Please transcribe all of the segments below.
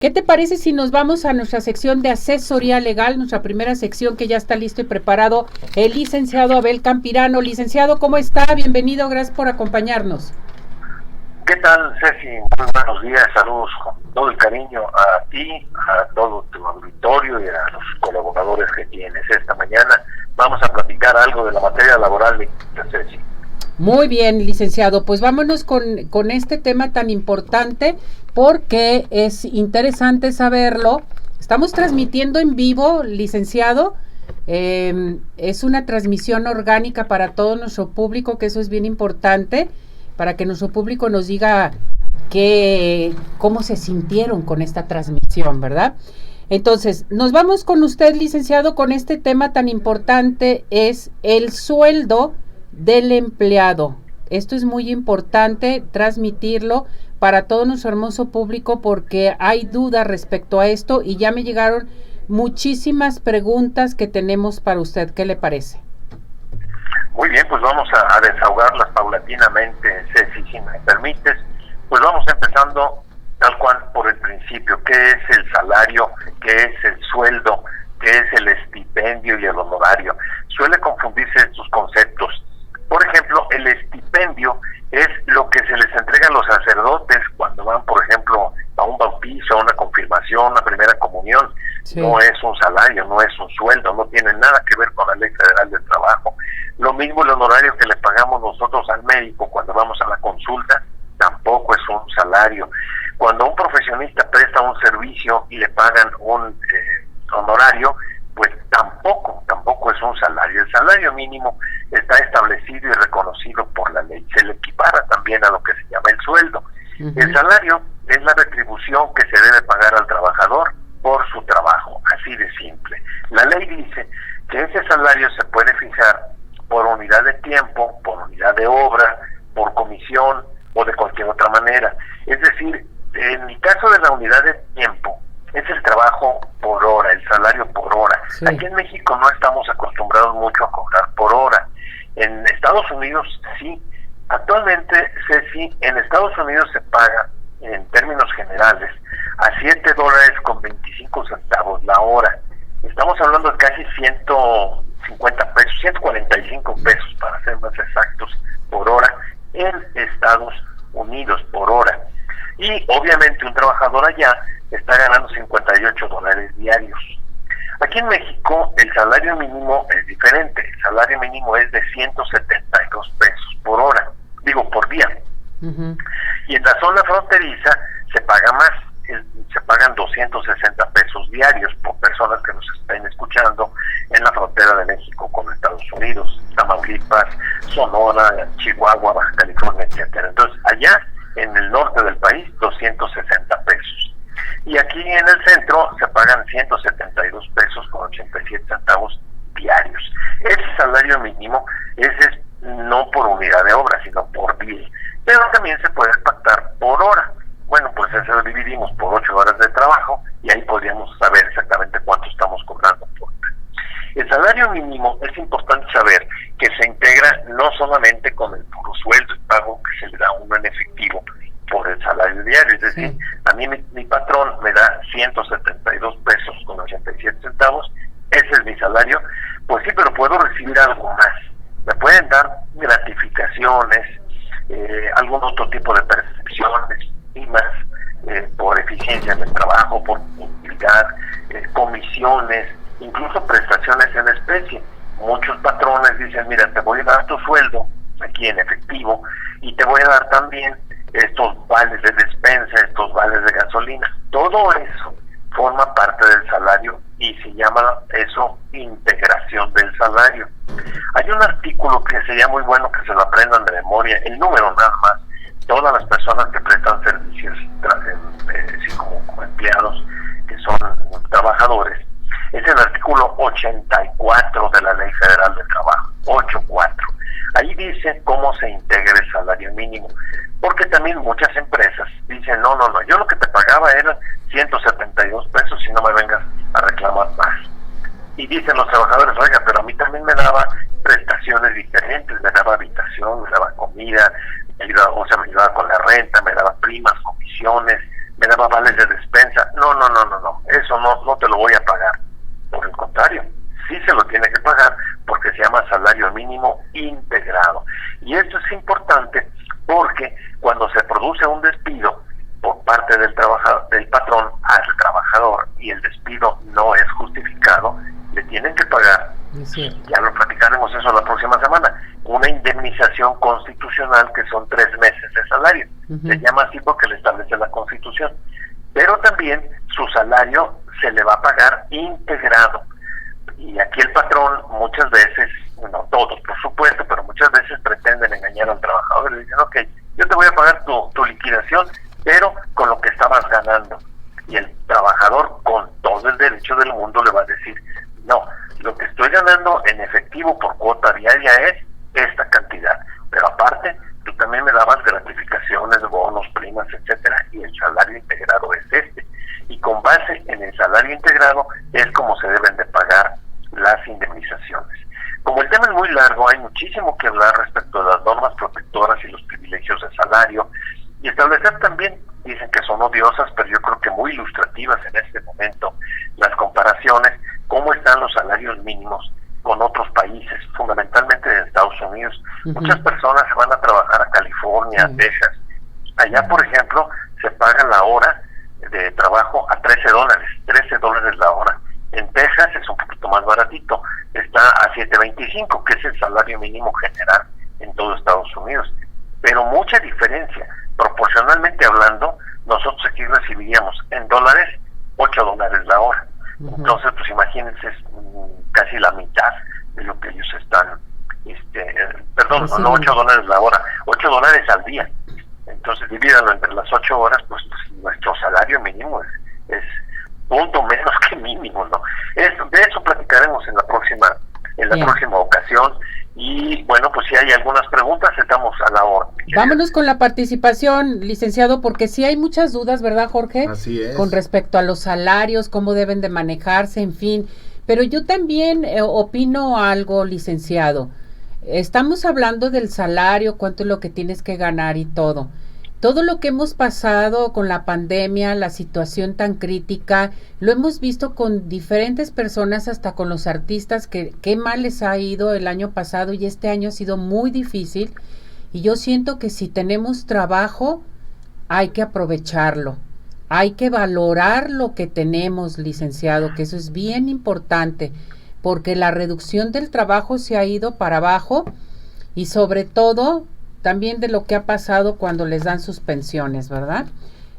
¿Qué te parece si nos vamos a nuestra sección de asesoría legal, nuestra primera sección que ya está listo y preparado el licenciado Abel Campirano? Licenciado, ¿cómo está? Bienvenido, gracias por acompañarnos. ¿Qué tal, Ceci? Muy buenos días, saludos con todo el cariño a ti, a todo tu auditorio y a los colaboradores que tienes esta mañana. Vamos a platicar algo de la materia laboral de Ceci. Muy bien, licenciado, pues vámonos con este tema tan importante porque es interesante saberlo. Estamos transmitiendo en vivo, licenciado. Es una transmisión orgánica para todo nuestro público, que eso es bien importante, para que nuestro público nos diga cómo se sintieron con esta transmisión, ¿verdad? Entonces, nos vamos con usted, licenciado, con este tema tan importante, es el sueldo del empleado. Esto es muy importante transmitirlo para todo nuestro hermoso público porque hay dudas respecto a esto y ya me llegaron muchísimas preguntas que tenemos para usted. ¿Qué le parece? Muy bien, pues vamos a desahogarlas paulatinamente, Ceci, si me permites. Pues vamos empezando tal cual por el principio. ¿Qué es el salario? ¿Qué es el sueldo? ¿Qué es el estipendio y el honorario? Suele confundirse estos conceptos. Por ejemplo, el estipendio es lo que se les entrega a los sacerdotes cuando van, por ejemplo, a un bautizo, a una confirmación, una primera comunión. Sí. No es un salario, no es un sueldo, no tiene nada que ver con la Ley Federal del Trabajo. Lo mismo el honorario que le pagamos nosotros al médico cuando vamos a la consulta, tampoco es un salario. Cuando un profesionista presta un servicio y le pagan un honorario, pues tampoco es un salario. El salario mínimo está establecido y reconocido por la ley. Se le equipara también a lo que se llama el sueldo. Uh-huh. El salario es la retribución que se debe pagar al trabajador por su trabajo, así de simple. La ley dice que ese salario se puede fijar por unidad de tiempo, por unidad de obra, por comisión o de cualquier otra manera. Es decir, en el caso de la unidad de tiempo, es el trabajo por hora, el salario por hora. Sí. Aquí en México no estamos acostumbrados mucho a cobrar por hora. En Estados Unidos sí. Actualmente, Ceci, en Estados Unidos se paga, en términos generales, a $7.25 la hora. Estamos hablando de casi 150 pesos, 145 pesos para ser más exactos, por hora, en Estados Unidos, por hora. Y obviamente un trabajador allá está ganando $58 diarios. Aquí en México el salario mínimo es diferente. El salario mínimo es de 172 pesos por hora, por día. Uh-huh. Y en la zona fronteriza se paga más, se pagan 260 pesos diarios por personas que nos estén escuchando en la frontera de México con Estados Unidos, Tamaulipas, Sonora, Chihuahua, Baja California, etcétera. Entonces, allá en el norte del país, 260 pesos. Y aquí en el centro se pagan 172 pesos con 87 centavos diarios. Ese salario mínimo es no por unidad de obra, sino por día. Pero también se puede pactar por hora. Bueno, pues eso lo dividimos por 8 horas de trabajo y ahí podríamos saber exactamente cuánto estamos cobrando por hora. El salario mínimo es importante saber que se integra no solamente con el puro sueldo y pago que se le da a uno en efectivo por el salario diario, es decir, sí. A mí mi patrón me da 172 pesos con 87 centavos, ese es mi salario, pues sí, pero puedo recibir algo más. Me pueden dar gratificaciones, algún otro tipo de percepciones y más, por eficiencia en el trabajo, por utilidad, comisiones, incluso prestaciones en especie. Muchos patrones dicen, mira, te voy a dar tu sueldo aquí en efectivo y te voy a dar también estos vales de despensa, estos vales de gasolina. Todo eso forma parte del salario y se llama eso integración del salario. Hay un artículo que sería muy bueno que se lo aprendan de memoria, el número nada más. Todas las personas que prestan servicios como empleados, que son trabajadores, es el artículo 84 de la Ley Federal del Trabajo, 84. Ahí dice cómo se integra el salario mínimo, porque también muchas empresas dicen, no, yo lo que te pagaba eran 172 pesos y no me vengas a reclamar más. Y dicen los trabajadores, oiga, pero a mí también me daba prestaciones diferentes, me daba habitación, me daba comida, me ayudaba con la renta, me daba primas, comisiones, me daba vales de despensa. No, no te lo voy a pagar. Por el contrario, sí se lo tiene que pagar porque se llama salario mínimo integrado. Y esto es importante porque cuando se produce un despido por parte del patrón al trabajador y el despido no es justificado, le tienen que pagar, ya lo platicaremos eso la próxima semana, una indemnización constitucional que son 3 meses de salario. Se llama así porque le establece la Constitución. Pero también su salario se le va a pagar integrado. Y aquí el patrón muchas veces, no todos por supuesto, pero muchas veces pretenden engañar al trabajador y le dicen, ok, yo te voy a pagar tu liquidación, pero con lo que estabas ganando. Y el trabajador, con todo el derecho del mundo, le va a decir, no, lo que estoy ganando en efectivo por cuota diaria es esta cantidad, pero aparte tú también me dabas gratificaciones, bonos, primas, etcétera, y el salario integrado es este, y con base en el salario integrado es como se deben de pagar las indemnizaciones. Como el tema es muy largo, hay muchísimo que hablar respecto a las normas protectoras y los privilegios de salario, y establecer también, dicen que son odiosas, pero yo creo que muy ilustrativas en este momento, las comparaciones, cómo están los salarios mínimos con otros países, fundamentalmente de Estados Unidos. Muchas personas se van a trabajar a California, a Texas. Allá, por ejemplo, se paga la hora de trabajo a $13 la hora. En Texas es un poquito más baratito, está a $7.25, que es el salario mínimo general en todo Estados Unidos. Pero mucha diferencia. Proporcionalmente hablando, nosotros aquí recibiríamos en dólares $8 la hora. Entonces, pues imagínense, es casi la mitad de lo que ellos están, perdón, no $8 la hora, $8 al día. Entonces, divídanlo entre las 8 horas, pues nuestro salario mínimo es punto menos que mínimo, ¿no? De eso platicaremos en la próxima ocasión. Y bueno, pues si hay algunas preguntas, estamos a la hora. Vámonos con la participación, licenciado, porque sí hay muchas dudas, ¿verdad, Jorge? Así es. Con respecto a los salarios, cómo deben de manejarse, en fin. Pero yo también opino algo, licenciado. Estamos hablando del salario, cuánto es lo que tienes que ganar y todo. Todo lo que hemos pasado con la pandemia, la situación tan crítica, lo hemos visto con diferentes personas, hasta con los artistas, que qué mal les ha ido el año pasado y este año ha sido muy difícil. Y yo siento que si tenemos trabajo, hay que aprovecharlo. Hay que valorar lo que tenemos, licenciado, que eso es bien importante, porque la reducción del trabajo se ha ido para abajo y sobre todo también de lo que ha pasado cuando les dan sus pensiones, ¿verdad?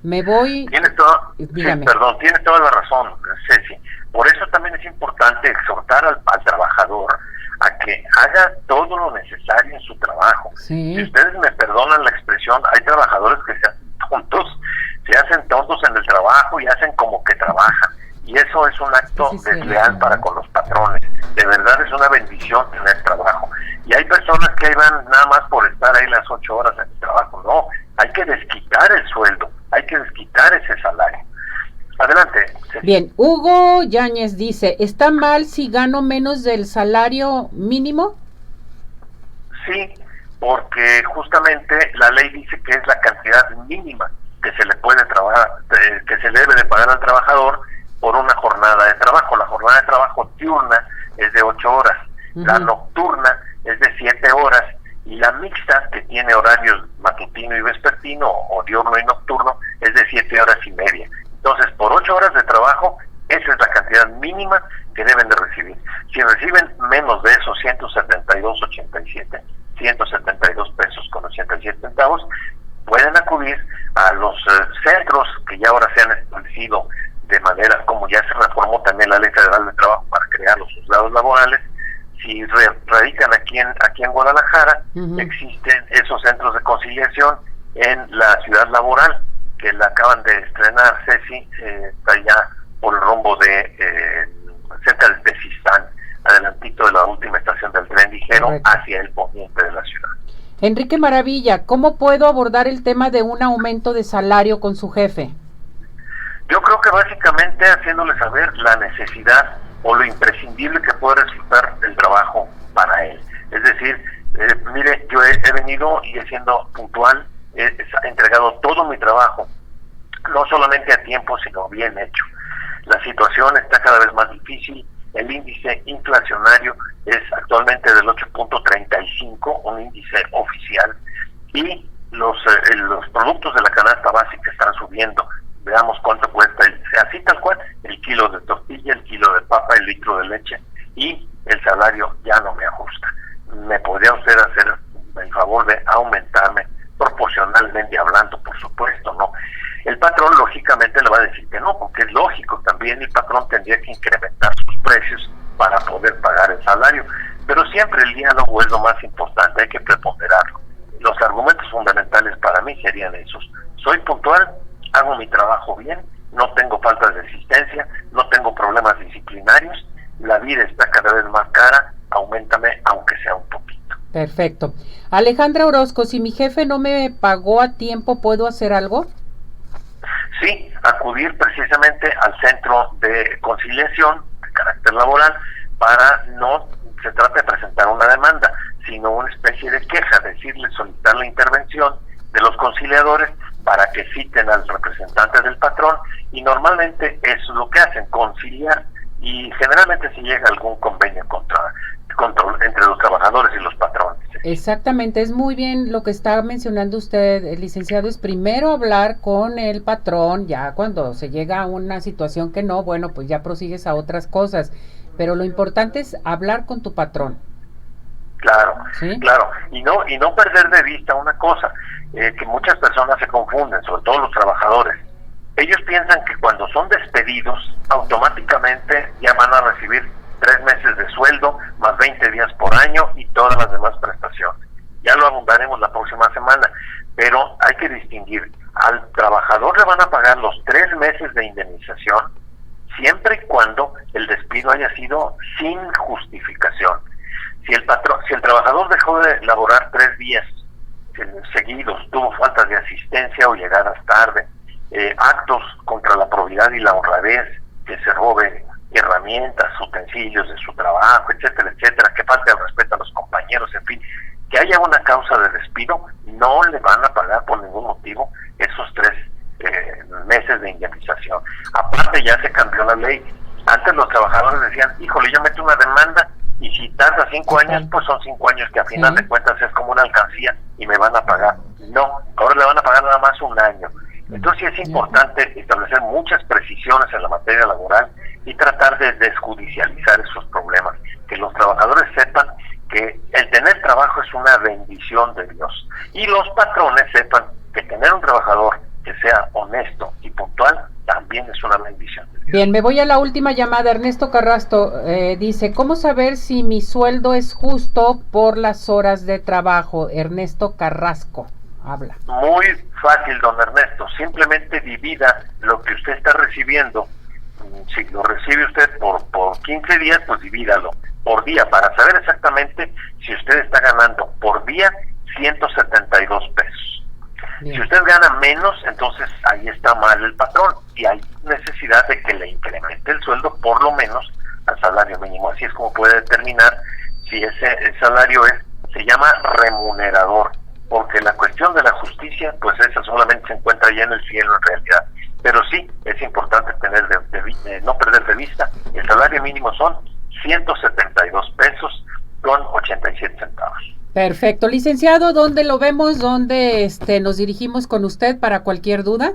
Me voy... Tiene toda la razón, Ceci. Por eso también es importante exhortar al trabajador a que haga todo lo necesario en su trabajo. Sí. Si ustedes me perdonan la expresión, hay trabajadores que se hacen tontos en el trabajo y hacen como que trabajan. Y eso es un acto desleal para con los patrones. De verdad es una bendición tener trabajo. Y hay personas que ahí van nada más por estar ahí las 8 horas en el trabajo. No, hay que desquitar el sueldo, hay que desquitar ese salario. Adelante. Bien, Hugo Yáñez dice, ¿está mal si gano menos del salario mínimo? Sí, porque justamente la ley dice que es la cantidad mínima que se le puede trabajar, que se le debe de pagar al trabajador por una jornada de trabajo. La jornada de trabajo diurna es de 8 horas, la nocturna es de 7 horas, y la mixta, que tiene horarios matutino y vespertino, o diurno y nocturno, es de 7 horas y media. Entonces, por 8 horas de trabajo, esa es la cantidad mínima que deben de recibir. Si reciben menos de esos 172 pesos con 87 centavos, pueden acudir a los centros que ya ahora se han establecido de manera, como ya se reformó también la Ley Federal de Trabajo para crear los juzgados laborales. Si radican aquí en Guadalajara, existen esos centros de conciliación en la ciudad laboral, que la acaban de estrenar, Ceci, está allá por el rumbo de cerca de Tezistán, adelantito de la última estación del tren ligero. Correcto. Hacia el poniente de la ciudad. Enrique Maravilla, ¿cómo puedo abordar el tema de un aumento de salario con su jefe? Yo creo que básicamente haciéndole saber la necesidad o lo imprescindible que puede resultar el trabajo para él. Es decir, mire, yo he venido y he siendo puntual, he entregado todo mi trabajo, no solamente a tiempo, sino bien hecho. La situación está cada vez más difícil. El índice inflacionario es actualmente del 8.35, un índice oficial, y los productos de la canasta básica están subiendo. Veamos cuánto cuesta, así tal cual, el kilo de tortilla, el kilo de papa, el litro de leche, y el salario ya no me ajusta. ¿Me podría usted hacer el favor de aumentarme proporcionalmente hablando? Por supuesto, no. El patrón lógicamente le va a decir que no, porque es lógico, también el patrón tendría que incrementar sus precios para poder pagar el salario, pero siempre el diálogo es lo más importante, hay que preponderarlo. Los argumentos fundamentales para mí serían esos: soy puntual, hago mi trabajo bien, no tengo falta de asistencia, no tengo problemas disciplinarios, la vida está cada vez más cara, auméntame aunque sea un poquito. Perfecto. Alejandra Orozco, si mi jefe no me pagó a tiempo, ¿puedo hacer algo? Sí, acudir precisamente al centro de conciliación de carácter laboral para no se trata de presentar una demanda, sino una especie de queja, decirle, solicitar la intervención de los conciliadores para que citen al representante del patrón, y normalmente es lo que hacen, conciliar, y generalmente se llega a algún convenio entre los trabajadores y los patrones. Exactamente, es muy bien lo que está mencionando usted, licenciado, es primero hablar con el patrón, ya cuando se llega a una situación que no, bueno, pues ya prosigues a otras cosas, pero lo importante es hablar con tu patrón. Claro, ¿sí? Claro, y no perder de vista una cosa, que muchas personas se confunden, sobre todo los trabajadores. Ellos piensan que cuando son despedidos, automáticamente ya van a recibir 3 meses de sueldo, más 20 días por año y todas las demás prestaciones. Ya lo abundaremos la próxima semana, pero hay que distinguir. Al trabajador le van a pagar los 3 meses de indemnización, siempre y cuando el despido haya sido sin justificación. Si el trabajador dejó de laborar 3 días seguidos, tuvo faltas de asistencia o llegadas tarde, actos contra la probidad y la honradez, que se robe herramientas, utensilios de su trabajo, etcétera, etcétera, que falte el respeto a los compañeros, en fin, que haya una causa de despido, no le van a pagar por ningún motivo esos 3 meses de indemnización. Aparte, ya se cambió la ley. Antes los trabajadores decían, híjole, yo meto una demanda y si tarda 5 años, pues son 5 años que a final de cuentas es como una alcancía y me van a pagar. No, ahora le van a pagar nada más 1 año. Entonces sí es importante establecer muchas precisiones en la materia laboral y tratar de desjudicializar esos problemas, que los trabajadores sepan que el tener trabajo es una bendición de Dios, y los patrones sepan que tener un trabajador que sea honesto y puntual también es una bendición de Dios. Bien, me voy a la última llamada. Ernesto Carrasco dice, ¿cómo saber si mi sueldo es justo por las horas de trabajo? Ernesto Carrasco habla. Muy fácil, don Ernesto, simplemente divida lo que usted está recibiendo. Si lo recibe usted por 15 días, pues divídalo por día, para saber exactamente si usted está ganando por día 172 pesos. Bien. Si usted gana menos, entonces ahí está mal el patrón y hay necesidad de que le incremente el sueldo por lo menos al salario mínimo. Así es como puede determinar si ese salario se llama remunerador, porque la cuestión de la justicia, pues esa solamente se encuentra ya en el cielo en realidad. Pero sí, es importante tener no perder de vista, el salario mínimo son 172 pesos con 87 centavos. Perfecto. Licenciado, ¿dónde lo vemos? ¿Dónde nos dirigimos con usted para cualquier duda?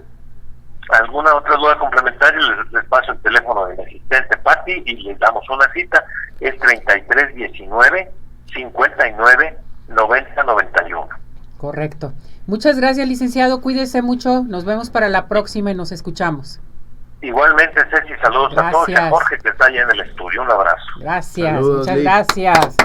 ¿Alguna otra duda complementaria? Les paso el teléfono del asistente Pati y les damos una cita. Es 3319 59 90 91. Correcto. Muchas gracias, licenciado. Cuídese mucho. Nos vemos para la próxima y nos escuchamos. Igualmente, Ceci, saludos a todos y a Jorge que está allá en el estudio. Un abrazo. Gracias, saludos, muchas gracias.